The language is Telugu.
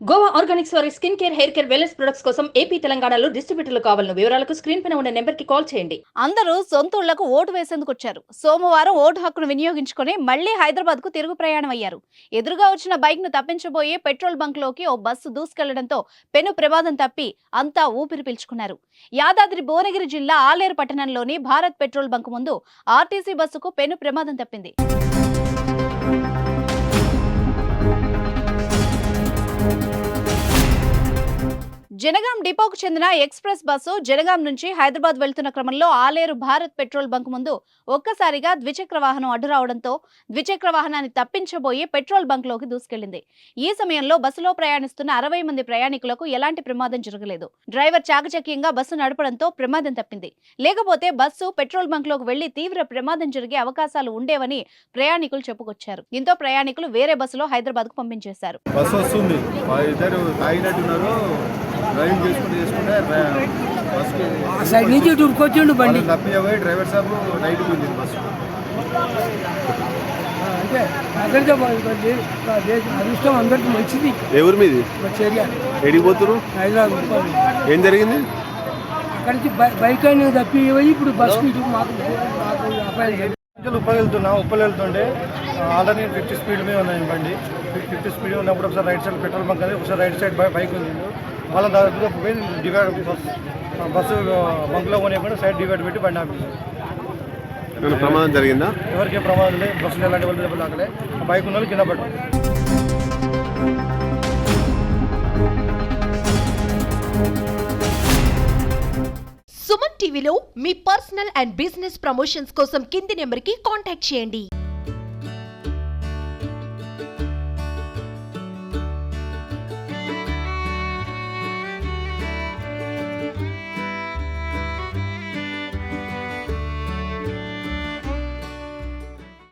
గోవా ఆర్గానిక్స్ వారి skin care, hair care, wellness products కోసం ఏపీ, తెలంగాణలో డిస్ట్రిబ్యూటర్లు కావాలను వివరాలకు స్క్రీన్ పైన ఉన్న నెంబర్ కి కాల్ చేయండి. అందరూ సొంతూళ్లకు ఓటు వేసేందుకు వచ్చారు. సోమవారం ఓటు హక్కును వినియోగించుకుని మళ్లీ హైదరాబాద్ కు తిరుగు ప్రయాణం అయ్యారు. ఎదురుగా వచ్చిన బైక్ ను తప్పించబోయే పెట్రోల్ బంక్ లోకి ఓ బస్సు దూసుకెళ్లడంతో పెను ప్రమాదం తప్పి అంతా ఊపిరి పీల్చుకున్నారు. యాదాద్రి భువనగిరి జిల్లా ఆలేరు పట్టణంలోని భారత్ పెట్రోల్ బంక్ ముందు ఆర్టీసీ బస్సుకు పెను ప్రమాదం తప్పింది. జనగాం డిపోకు చెందిన ఎక్స్ప్రెస్ బస్సు జనగాం నుంచి హైదరాబాద్ వెళ్తున్న క్రమంలో ఆలేరు భారత్ పెట్రోల్ బంక్ ముందు ఒక్కసారిగా ద్విచక్ర వాహనం అడ్డు రావడంతో ద్విచక్ర వాహనాన్ని తప్పించబోయి పెట్రోల్ బంక్ లోకి దూసుకెళ్లింది. ఈ సమయంలో బస్సులో ప్రయాణిస్తున్న 60 మంది ప్రయాణికులకు ఎలాంటి ప్రమాదం జరగలేదు. డ్రైవర్ చాకచక్యంగా బస్సు నడపడంతో ప్రమాదం తప్పింది. లేకపోతే బస్సు పెట్రోల్ బంక్ లోకి వెళ్లి తీవ్ర ప్రమాదం జరిగే అవకాశాలు ఉండేవని ప్రయాణికులు చెప్పుకొచ్చారు. దీంతో ప్రయాణికులు వేరే బస్సులో హైదరాబాద్ కు పంపించేశారు. డ్రైవింగ్ చేసుకుంటే సైడ్ నుంచి దుర్కొచ్చిండు బండి తప్పిపోయి డ్రైవర్ సాబ్ నైట్ ఉంది బస్సు అంటే అక్కడికే అదృష్టం అందరికి మంచిది. ఎవరి మీది చర్య ఎడిగిపోతున్నారు హైదరాబాద్ ఏం జరిగింది? అక్కడికి బైక్ అయినా తప్పిపోయి ఇప్పుడు బస్సు మాకు అపాయం ఉప్పలు వెళ్తుంటే ఆల్రెడీ 50 స్పీడ్ మీద ఉన్నాను బండి. 50 స్పీడ్ ఉన్నప్పుడు ఒకసారి రైట్ సైడ్ పెట్రోల్ బంక్ అది ఒకసారి రైట్ సైడ్ బైక్ ఉంది. వాళ్ళ దాదాపుగా పోయి డివైడ్ బస్సు బంక్లో పోనీ సైడ్ డివైడ్ పెట్టి బండి ఆపేసి ప్రమాదం జరిగిందా? ఎవరికే ప్రమాదం లేదు. బస్సులు ఎలాంటి వాళ్ళు దెబ్బలు తాకలే. బైక్ ఉన్న వాళ్ళు కింద పడ్డారు. సుమన్ టీవీలో మీ పర్సనల్ అండ్ బిజినెస్ ప్రమోషన్స్ కోసం కింది నెంబర్కి కాంటాక్ట్ చేయండి.